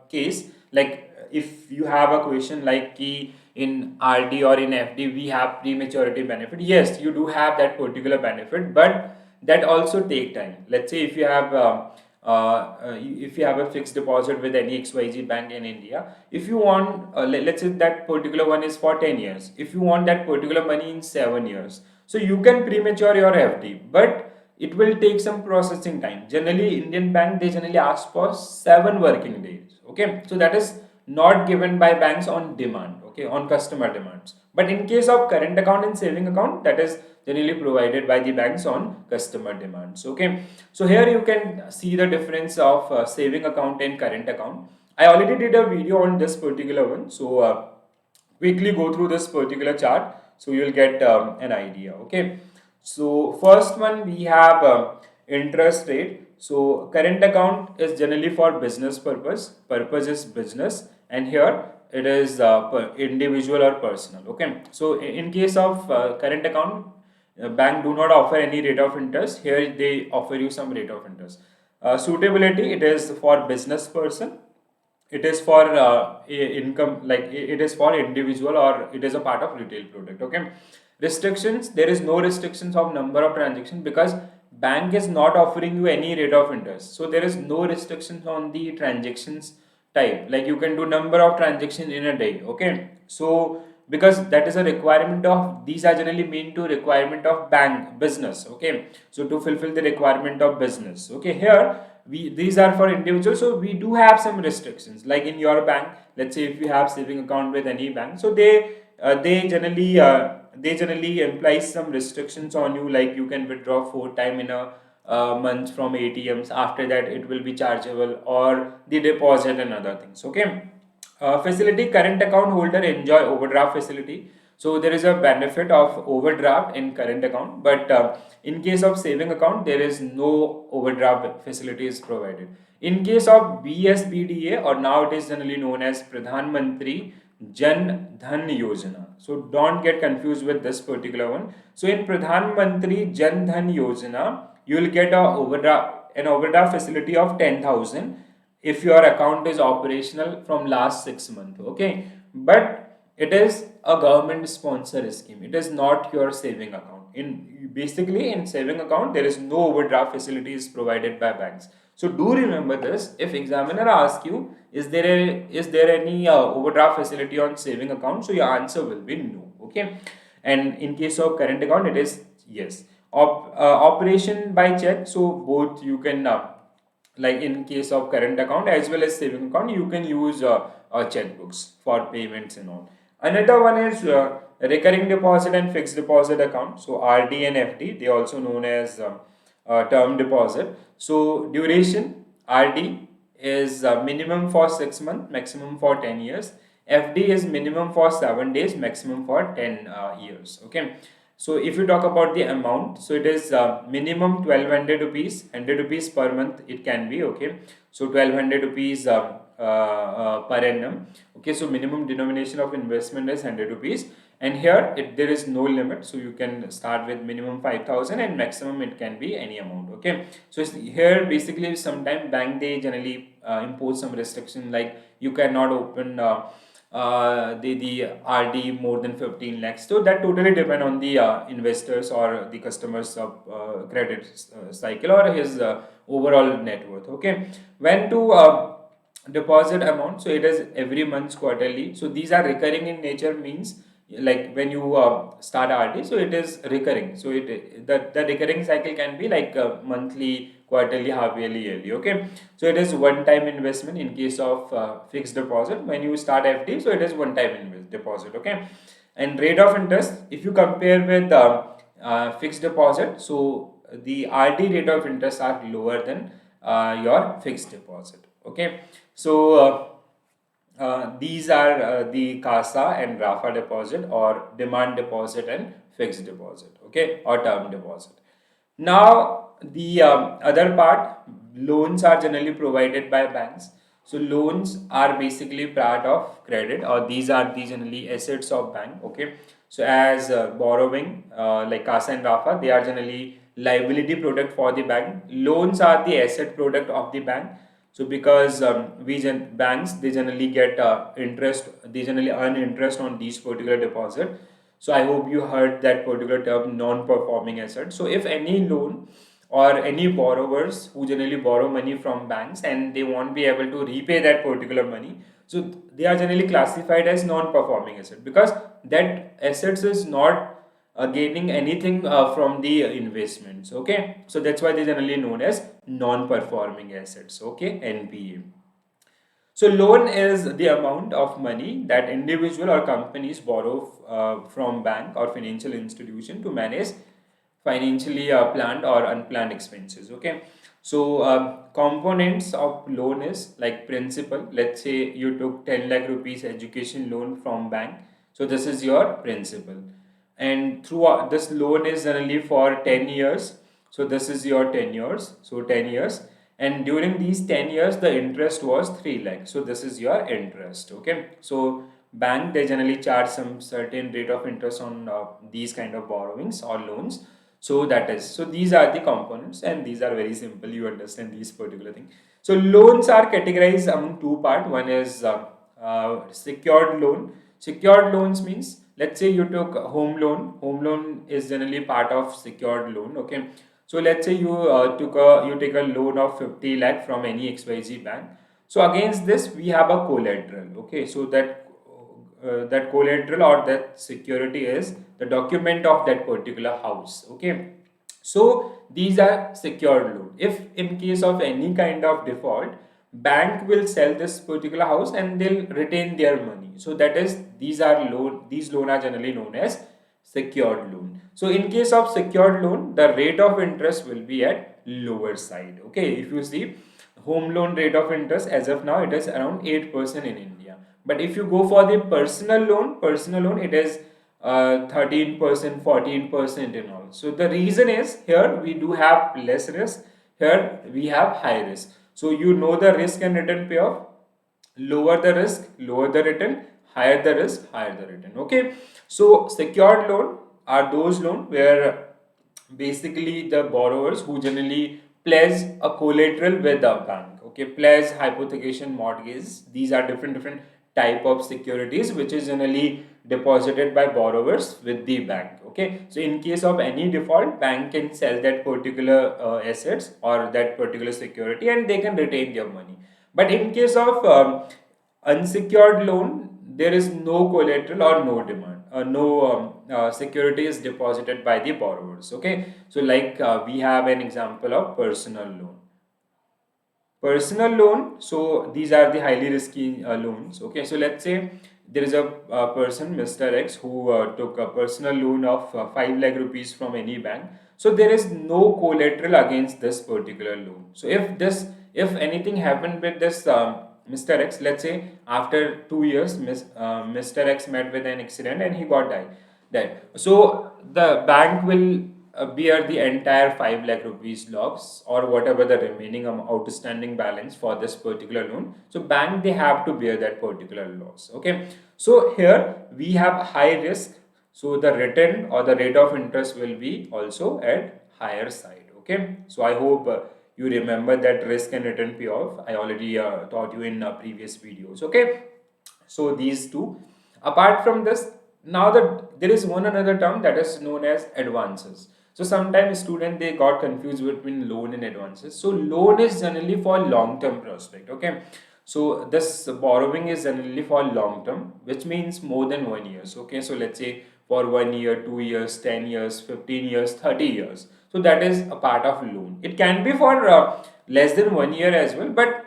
Speaker 1: case. Like if you have a question like key in RD or in FD, we have pre-maturity benefit. Yes, you do have that particular benefit, but that also take time. Let's say if you have a fixed deposit with any XYZ bank in India, if you want, let's say that particular one is for 10 years, if you want that particular money in 7 years, so you can premature your FD, but it will take some processing time. Generally, Indian bank, they generally ask for 7 working days. Okay, so that is not given by banks on demand, okay, on customer demands. But in case of current account and saving account, that is generally provided by the banks on customer demands. Okay, so here you can see the difference of saving account and current account. I already did a video on this particular one, so quickly go through this particular chart so you'll get an idea. Okay, so first one we have interest rate. So current account is generally for business purpose is business, and here it is individual or personal. Okay, so in case of current account, bank do not offer any rate of interest. Here they offer you some rate of interest. Suitability, it is for business person, it is for income, like it is for individual, or it is a part of retail product. Okay, restrictions, there is no restrictions of number of transactions because bank is not offering you any rate of interest, so there is no restrictions on the transactions type, like you can do number of transactions in a day. Okay, so because that is a requirement of, these are generally mean to requirement of bank business. Okay, so to fulfill the requirement of business. Okay, here these are for individuals, so we do have some restrictions, like in your bank, let's say if you have saving account with any bank, so they generally imply some restrictions on you, like you can withdraw 4 times in a month from ATMs. After that it will be chargeable, or the deposit and other things. Okay, facility, current account holder enjoy overdraft facility. So there is a benefit of overdraft in current account, but in case of saving account, there is no overdraft facilities provided. In case of BSBDA, or now it is generally known as Pradhan Mantri Jan Dhan Yojana. So don't get confused with this particular one. So in Pradhan Mantri Jan Dhan Yojana, you will get an overdraft facility of 10,000 if your account is operational from last 6 months. Okay, but it is a government sponsor scheme, it is not your saving account. In basically in saving account, there is no overdraft facilities provided by banks. So do remember this. If examiner asks you, is there any overdraft facility on saving account, so your answer will be no. Okay, and in case of current account, it is yes. Operation by check, so both you can like in case of current account as well as saving account, you can use checkbooks for payments and all. Another one is recurring deposit and fixed deposit account. So RD and FD, they also known as term deposit. So duration, RD is minimum for 6 months, maximum for 10 years. FD is minimum for 7 days, maximum for 10 years. Okay, So if you talk about the amount, so it is minimum 1200 rupees, 100 rupees per month it can be, okay. So 1200 rupees per annum, okay. So minimum denomination of investment is 100 rupees, and here there is no limit, so you can start with minimum 5000 and maximum it can be any amount, okay. So here basically sometimes bank they generally impose some restriction, like you cannot open the RD more than 15 lakhs. So that totally depend on the investors or the customers credit cycle or his overall net worth. Okay, when to deposit amount, so it is every month quarterly. So these are recurring in nature, means like when you start RD, so it is recurring. So the recurring cycle can be like monthly, quarterly, half yearly, yearly. Okay, so it is one time investment in case of fixed deposit. When you start FD, so it is one time deposit. Okay, and rate of interest, if you compare with fixed deposit, so the RD rate of interest are lower than your fixed deposit. Okay, so these are the CASA and RAFA deposit, or demand deposit and fixed deposit, okay, or term deposit. Now, the other part, loans are generally provided by banks. So loans are basically part of credit, or these are the generally assets of bank, okay. So as borrowing, like CASA and RAFA, they are generally liability product for the bank. Loans are the asset product of the bank. So because banks, they generally get interest, they generally earn interest on these particular deposit. So I hope you heard that particular term, non-performing asset. So if any loan or any borrowers who generally borrow money from banks and they won't be able to repay that particular money, so they are generally classified as non-performing asset, because that assets is not gaining anything from the investments, okay. So that's why they generally known as non-performing assets, okay, NPA. So loan is the amount of money that individual or companies borrow from bank or financial institution to manage financially planned or unplanned expenses. Okay. So components of loan is like principal. Let's say you took 10 lakh rupees education loan from bank. So this is your principal. And throughout this loan is generally for 10 years. So this is your 10 years. So 10 years, and during these 10 years the interest was 3 lakh. So this is your interest, okay. So bank, they generally charge some certain rate of interest on these kind of borrowings or loans. So that is, so these are the components, and these are very simple, you understand these particular thing. So loans are categorized among two part. One is secured loan. Secured loans means, let's say you took a home loan. Home loan is generally part of secured loan, okay. So let's say you you take a loan of 50 lakh from any XYZ bank. So against this we have a collateral. Okay, so that collateral or that security is the document of that particular house. Okay, so these are secured loan. If in case of any kind of default, bank will sell this particular house and they'll retain their money. So that is, these are loan. These loan are generally known as secured loan. So in case of secured loan, the rate of interest will be at lower side. Okay, if you see home loan rate of interest as of now, it is around 8% in India. But if you go for the personal loan, it is 13%, 14% and all. So the reason is, here we do have less risk, here we have high risk. So you know the risk and return payoff. Lower the risk, lower the return, higher the risk, higher the return. Okay, so secured loan are those loan where basically the borrowers who generally pledge a collateral with the bank. Okay, pledge, hypothecation, mortgage, these are different type of securities which is generally deposited by borrowers with the bank. Okay, so in case of any default, bank can sell that particular assets or that particular security and they can retain their money. But in case of unsecured loan, there is no collateral or no demand, no security is deposited by the borrowers. Okay, so like we have an example of personal loan. Personal loan, so these are the highly risky loans. Okay, so let's say there is a person, Mr. X, who took a personal loan of 5 lakh rupees from any bank. So there is no collateral against this particular loan. So if anything happened with this Mr. X, let's say after 2 years, Mr. X met with an accident and he got died. That so the bank will bear the entire 5 lakh rupees loss or whatever the remaining outstanding balance for this particular loan. So bank, they have to bear that particular loss. Okay, so here we have high risk, so the return or the rate of interest will be also at higher side. Okay, so I hope you remember that risk and return payoff. I already taught you in previous videos. Okay, so these two. Apart from this, now that there is one another term that is known as advances. So sometimes student, they got confused between loan and advances. So loan is generally for long term prospect. Okay, so this borrowing is generally for long term, which means more than 1 years. Okay, so let's say for 1 year, 2 years, 10 years, 15 years, 30 years. So that is a part of loan. It can be for less than 1 year as well, but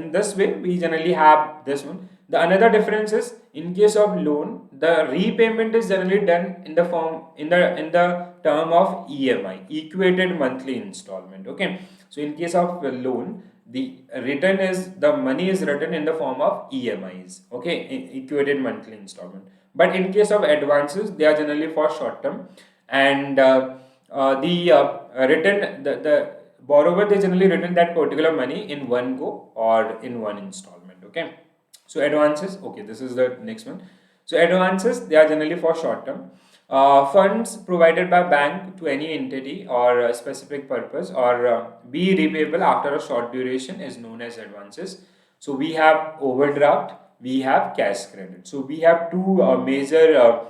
Speaker 1: in this way we generally have this one. The another difference is, in case of loan, the repayment is generally done in the form, in the term of EMI, equated monthly installment. Okay, so in case of a loan, the money is written in the form of EMIs. Okay, equated monthly installment. But in case of advances, they are generally for short term, and the written the borrower, they generally return that particular money in one go or in one installment. Okay, so advances, okay, this is the next one. So advances, they are generally for short term. Funds provided by bank to any entity or a specific purpose or be repayable after a short duration is known as advances. So we have overdraft, we have cash credit. So we have two major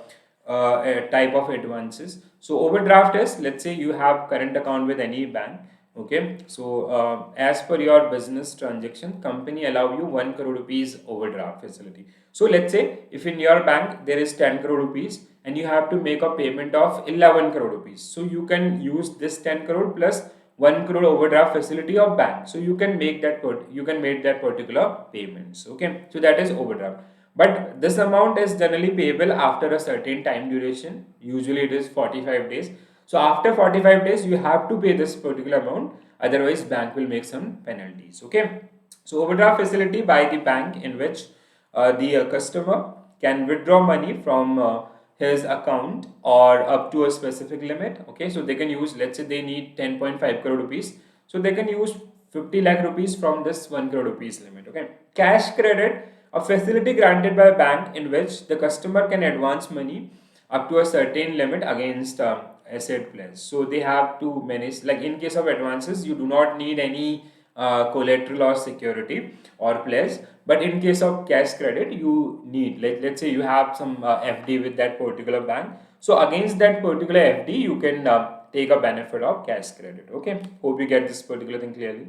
Speaker 1: type of advances. So overdraft is, let's say you have current account with any bank. Okay, so as per your business transaction, company allow you 1 crore rupees overdraft facility. So let's say if in your bank there is 10 crore rupees and you have to make a payment of 11 crore rupees, so you can use this 10 crore plus 1 crore overdraft facility of bank. So you can make that particular payments. Okay, so that is overdraft. But this amount is generally payable after a certain time duration. Usually it is 45 days. So after 45 days, you have to pay this particular amount. Otherwise, bank will make some penalties. Okay. So overdraft facility by the bank, in which the customer can withdraw money from his account or up to a specific limit. Okay. So they can use, let's say they need 10.5 crore rupees. So they can use 50 lakh rupees from this 1 crore rupees limit. Okay. Cash credit, a facility granted by a bank in which the customer can advance money up to a certain limit against asset pledge. So they have to manage, like in case of advances, you do not need any collateral or security or pledge. But in case of cash credit, you need, like let's say you have some FD with that particular bank. So against that particular FD, you can take a benefit of cash credit. Okay, hope you get this particular thing clearly.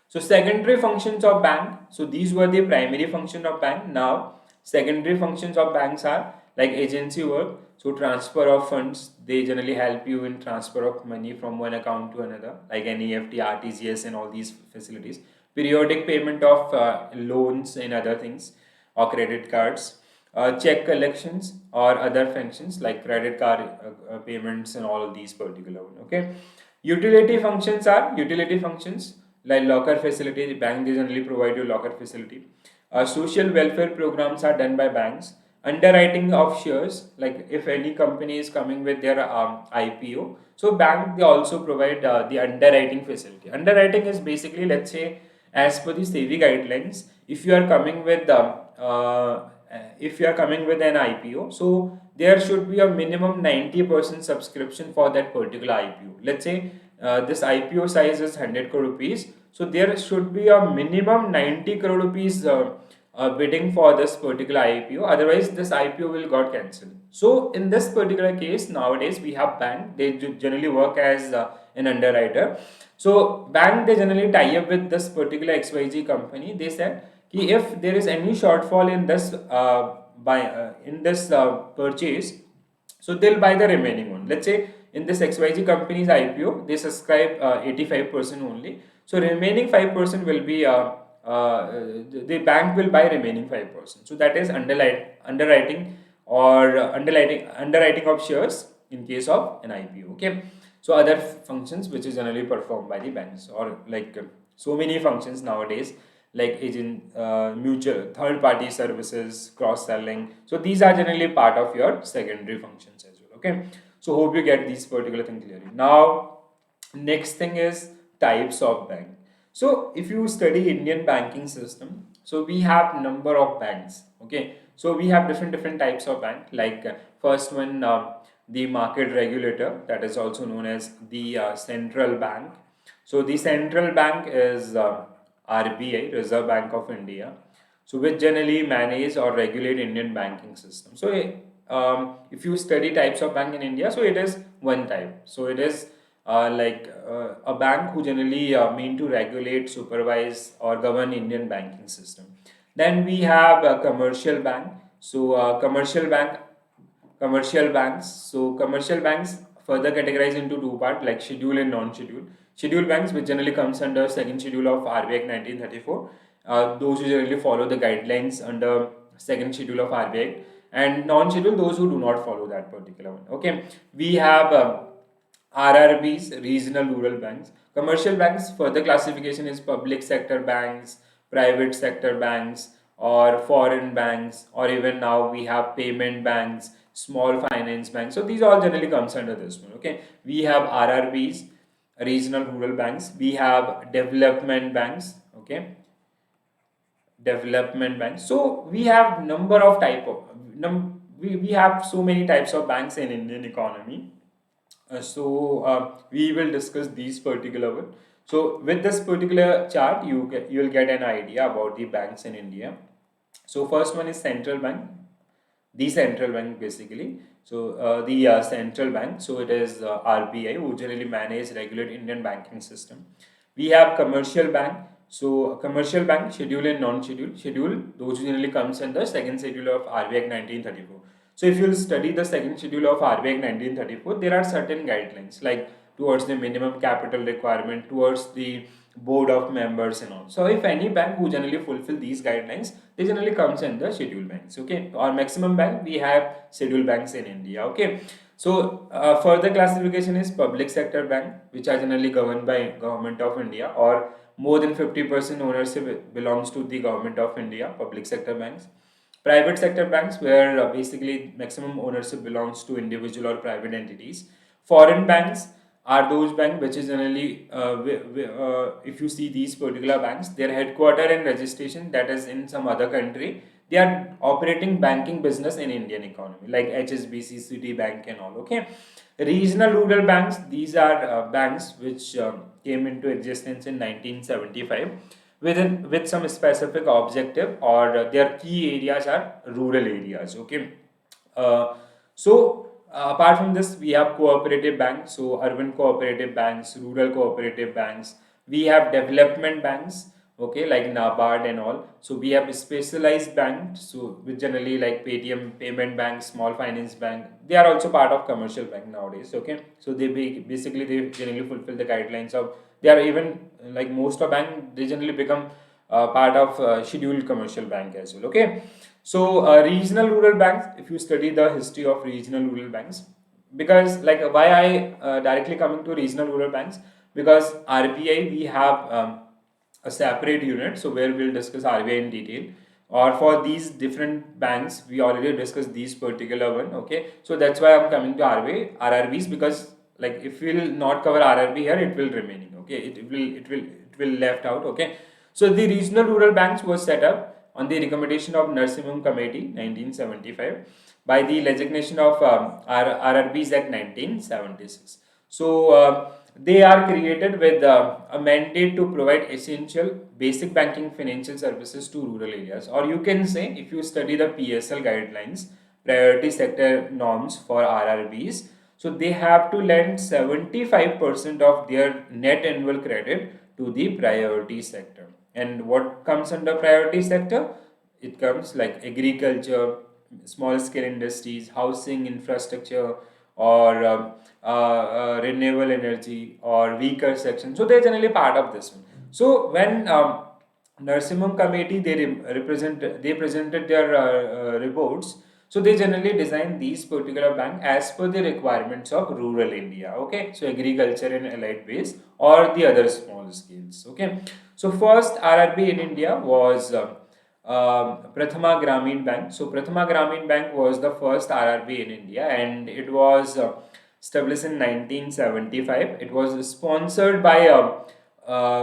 Speaker 1: So secondary functions of bank. So these were the primary function of bank. Now secondary functions of banks are like agency work. So transfer of funds. They generally help you in transfer of money from one account to another, like NEFT, RTGS, and all these facilities. Periodic payment of loans and other things, or credit cards. Check collections or other functions like credit card payments and all of these particular one. Okay. Utility functions like locker facility. The bank, they generally provide you locker facility. Social welfare programs are done by banks. Underwriting of shares, like if any company is coming with their IPO, so bank, they also provide the underwriting facility. Underwriting is basically, let's say, as per the SEBI guidelines, if you are coming with an IPO, so there should be a minimum 90% subscription for that particular IPO. Let's say this IPO size is 100 crore rupees, so there should be a minimum 90 crore rupees bidding for this particular IPO. Otherwise, this IPO will got cancelled. So in this particular case, nowadays we have bank. They generally work as an underwriter. So bank, they generally tie up with this particular XYZ company. They said कि if there is any shortfall in this purchase, so they'll buy the remaining one. Let's say in this XYZ company's IPO, they subscribe 85% only. So remaining 5% will be the bank will buy remaining 5%. So that is underwriting or underwriting of shares in case of an IPO. Okay. So other functions which is generally performed by the banks, or like so many functions nowadays. like agent, mutual third party services, cross selling. So these are generally part of your secondary functions as well. Okay, so hope you get these particular thing clearly. Now next thing is types of bank. So if you study Indian banking system, so we have number of banks. Okay, so we have different types of bank. Like first one, the market regulator, that is also known as the central bank. So the central bank is RBI, Reserve Bank of India, so which generally manage or regulate Indian banking system. So if you study types of bank in India, so it is one type. So it is a bank who generally mean to regulate, supervise, or govern Indian banking system. Then we have a commercial bank. So commercial banks. So commercial banks further categorized into two parts, like scheduled and non-scheduled. Scheduled banks, which generally comes under second schedule of RBI Act 1934. Those who generally follow the guidelines under second schedule of RBI, and non-scheduled, those who do not follow that particular one. Okay, we have RRBs, regional rural banks. Commercial banks, further classification is public sector banks, private sector banks, or foreign banks, or even now we have payment banks, small finance banks. So these all generally comes under this one. Okay, we have RRBs, regional rural banks. We have development banks. Okay, development banks. So we have number of type of we have so many types of banks in Indian economy. We will discuss these particular one. So with this particular chart, you will get an idea about the banks in India. So first one is central bank, the central bank basically. So the central bank. So it is RBI who generally manage regulate Indian banking system. We have commercial bank. So commercial bank, scheduled and non-scheduled. Scheduled, those generally comes in the second schedule of RBI Act 1934. So if you study the second schedule of RBI Act 1934, there are certain guidelines like towards the minimum capital requirement, towards the board of members and all. So if any bank who generally fulfill these guidelines, they generally comes in the scheduled banks. Okay, or maximum bank, we have scheduled banks in India. Okay, so further classification is public sector bank, which are generally governed by government of India, or more than 50% ownership belongs to the government of India, public sector banks. Private sector banks, where basically maximum ownership belongs to individual or private entities. Foreign banks are those banks which is generally, if you see these particular banks, their headquarter and registration that is in some other country, they are operating banking business in Indian economy, like HSBC, Citibank and all. Okay, regional rural banks, these are banks which came into existence in 1975 with some specific objective, or their key areas are rural areas. Okay, apart from this, we have cooperative banks, so urban cooperative banks, rural cooperative banks. We have development banks, okay, like NABARD and all. So we have specialized banks, so with generally like Paytm, payment bank, small finance bank. They are also part of commercial bank nowadays. Okay, so basically they generally fulfill the guidelines of. They are even like most of bank. They generally become part of scheduled commercial bank as well. Okay, so regional rural banks. If you study the history of regional rural banks, because like why I directly coming to regional rural banks, because RBI we have a separate unit, so where we'll discuss RBI in detail. Or for these different banks, we already discussed these particular one. Okay, so that's why I'm coming to RRBs, because like if we'll not cover RRB here, it will remaining. Okay, it will left out. Okay, so the regional rural banks was set up on the recommendation of Narsimham Committee 1975 by the legislation of RRBs Act 1976. So they are created with a mandate to provide essential basic banking financial services to rural areas. Or you can say, if you study the PSL guidelines, priority sector norms for RRBs, so they have to lend 75% of their net annual credit to the priority sector. And what comes under priority sector? It comes like agriculture, small scale industries, housing infrastructure, or renewable energy, or weaker section. So they're generally part of this one. So when Narsimham committee they presented their reports. So they generally design these particular bank as per the requirements of rural India. Okay, so agriculture and allied base or the other small scales. Okay, so first RRB in India was Prathama Gramin Bank. So Prathama Gramin Bank was the first RRB in India, and it was established in 1975. It was sponsored by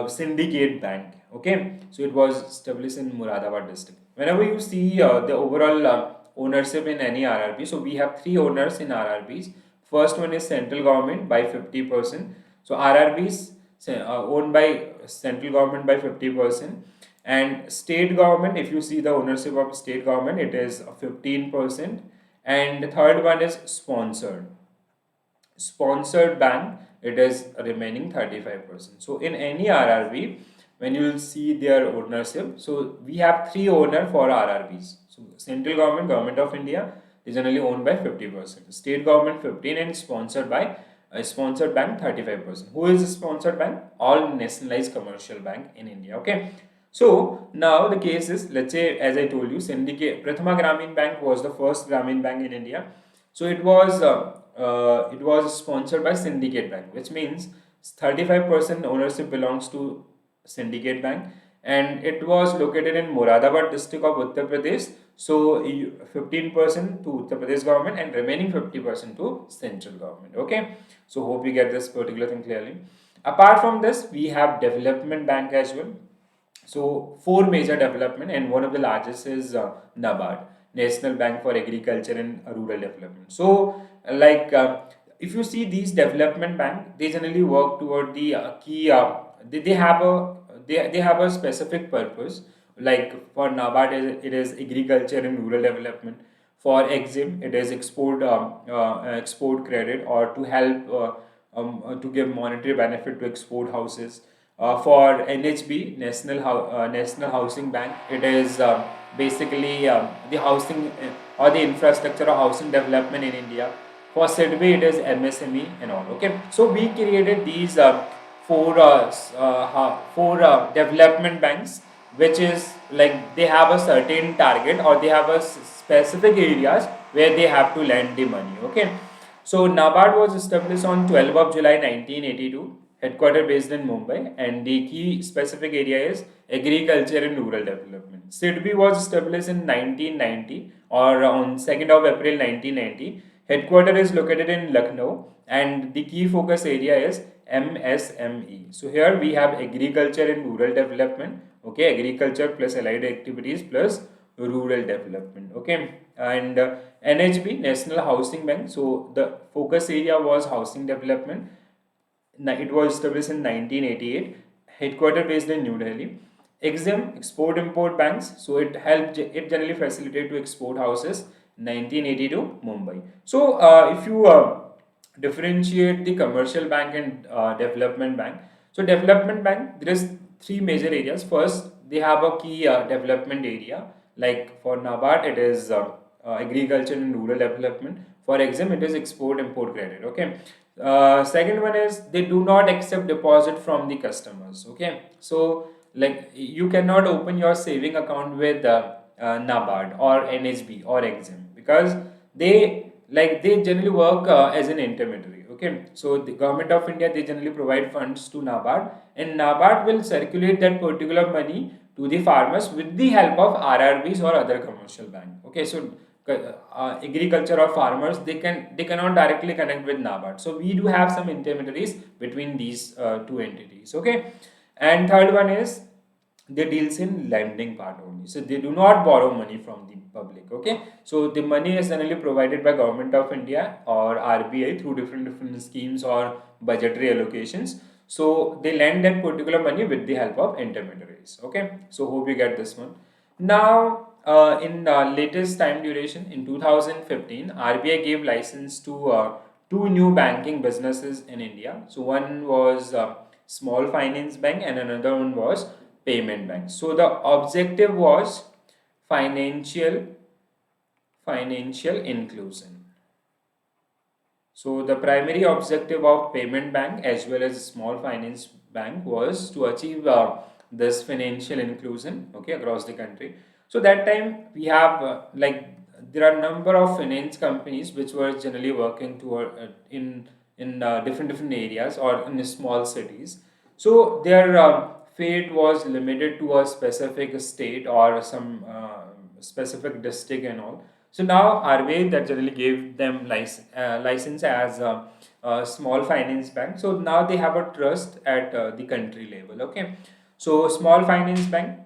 Speaker 1: Syndicate Bank. Okay, so it was established in Muradabad district. Whenever you see the overall ownership in any RRB, so we have three owners in RRBs. First one is central government by 50%. So RRBs owned by central government by 50%, and state government, if you see the ownership of state government, it is 15%, and the third one is sponsored bank, it is remaining 35%. So in any RRB, when you will see their ownership, so we have three owner for RRBs. So central government, government of India, is generally owned by 50%, state government 15, and sponsored by a sponsored bank 35%. Who is a sponsored bank? All nationalized commercial bank in India. Okay, so now the case is, let's say, as I told you, syndicate Prathama Gramin Bank was the first Gramin Bank in India. So it was sponsored by Syndicate Bank, which means 35% ownership belongs to Syndicate Bank, and it was located in Moradabad district of Uttar Pradesh. So 15% to Uttar Pradesh government and remaining 50% to central government. Okay, so hope you get this particular thing clearly. Apart from this, we have Development Bank as well. So four major development, and one of the largest is NABARD, National Bank for Agriculture and Rural Development. So if you see these development bank, they generally work toward the key. They have they have a specific purpose. Like for NABARD, it is agriculture and rural development. For EXIM, it is export credit, or to help to give monetary benefit to export houses. For NHB, National Housing Bank, it is basically the housing or the infrastructure or housing development in India. For SIDB, it is MSME and all. Okay, so we created these four development banks, which is like they have a certain target, or they have a specific areas where they have to lend the money. Okay, so NABARD was established on 12th of July 1982, headquartered based in Mumbai, and the key specific area is agriculture and rural development. SIDB was established in 1990, or on 2nd of April 1990. Headquarter is located in Lucknow, and the key focus area is MSME. So here we have agriculture and rural development. Okay, agriculture plus allied activities plus rural development. Okay, and NHB, National Housing Bank. So the focus area was housing development. It was established in 1988, headquartered based in New Delhi. EXIM, Export Import Banks. So it generally facilitated to export houses. 1982, Mumbai. So if you differentiate the commercial bank and development bank. So development bank, there is three major areas. First, they have a key development area. Like for NABARD, it is agriculture and rural development. For EXIM, it is export import credit. Okay. Second one is they do not accept deposit from the customers. Okay, so like you cannot open your saving account with NABARD or NHB or EXIM, because they generally work as an intermediary. Okay, so the government of India, they generally provide funds to NABARD, and NABARD will circulate that particular money to the farmers with the help of RRBs or other commercial bank. Okay, so agriculture or farmers, they cannot directly connect with NABARD. So we do have some intermediaries between these two entities. Okay, and third one is they deals in lending part only. So they do not borrow money from the public. Okay, so the money is generally provided by government of India or RBI through different schemes or budgetary allocations. So they lend that particular money with the help of intermediaries. Okay, so hope you get this one. Now in latest time duration in 2015, RBI gave license to two new banking businesses in India. So one was small finance bank, and another one was payment bank. So the objective was financial financial inclusion. So the primary objective of payment bank as well as small finance bank was to achieve this financial inclusion, okay, across the country. So that time we have there are a number of finance companies which were generally working toward in different areas or in small cities. So their fate was limited to a specific state or some specific district and all. So now RBI that generally gave them license as a small finance bank. So now they have a trust at the country level. Okay, so small finance bank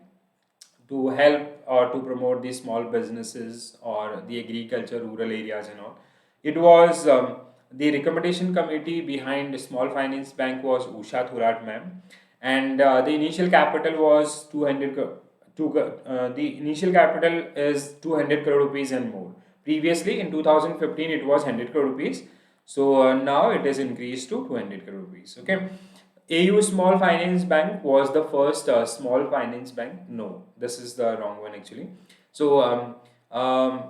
Speaker 1: to help or to promote the small businesses or the agriculture rural areas and all. It was the recommendation committee behind small finance bank was Usha Thurat ma'am, and the initial capital was 200 the initial capital is 200 crore rupees and more. Previously in 2015 it was 100 crore rupees, so now it is increased to 200 crore rupees. Okay, AU Small Finance Bank was the first small finance bank. No, this is the wrong one actually. So,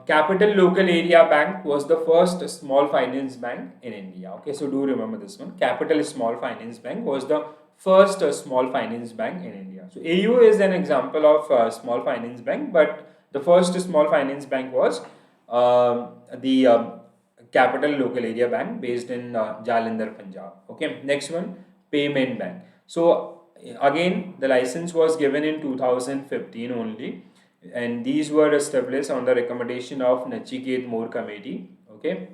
Speaker 1: Capital Local Area Bank was the first small finance bank in India. Okay, so do remember this one. Capital Small Finance Bank was the first small finance bank in India. So, AU is an example of small finance bank, but the first small finance bank was the Capital Local Area Bank based in Jalandhar, Punjab. Okay, next one, Payment Bank. So again, the license was given in 2015 only, and these were established on the recommendation of Nachiket Moore Committee. Okay,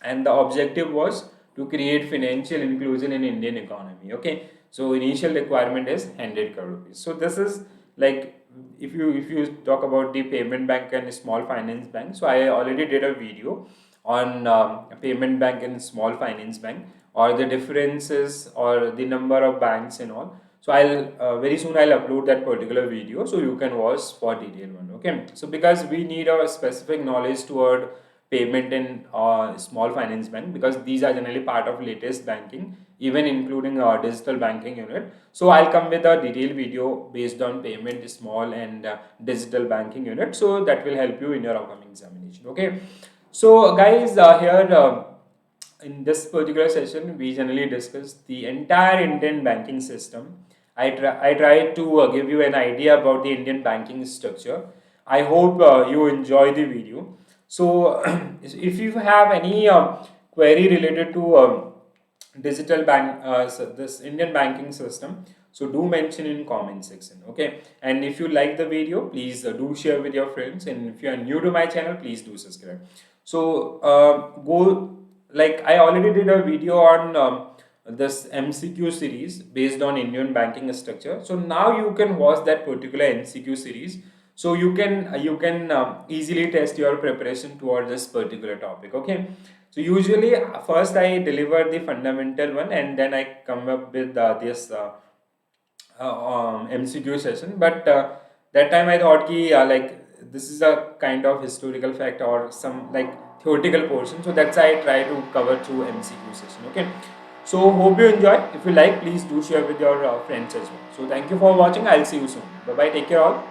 Speaker 1: and the objective was to create financial inclusion in Indian economy. Okay, so initial requirement is 100 crore rupees. So this is like if you talk about the payment bank and small finance bank. So I already did a video on payment bank and small finance bank, or the differences or the number of banks and all. So I'll very soon I'll upload that particular video so you can watch for detailed one. Okay, so because we need a specific knowledge toward payment and small finance bank, because these are generally part of latest banking, even including digital banking unit. So I'll come with a detailed video based on payment, small and digital banking unit, so that will help you in your upcoming examination. Okay, so guys, here in this particular session, we generally discuss the entire Indian banking system. I tried to give you an idea about the Indian banking structure. I hope you enjoy the video. So, if you have any query related to digital bank, this Indian banking system, so do mention in comment section. Okay, and if you like the video, please do share with your friends. And if you are new to my channel, please do subscribe. So, go like I already did a video on this MCQ series based on Indian banking structure. So now you can watch that particular MCQ series. So you can easily test your preparation towards this particular topic. Okay. So usually first I deliver the fundamental one and then I come up with this MCQ session. But that time I thought ki like this is a kind of historical fact or some like theoretical portion. So that's why I try to cover through MCQ session. Okay. So hope you enjoy. If you like, please do share with your friends as well. So thank you for watching. I'll see you soon. Bye bye. Take care all.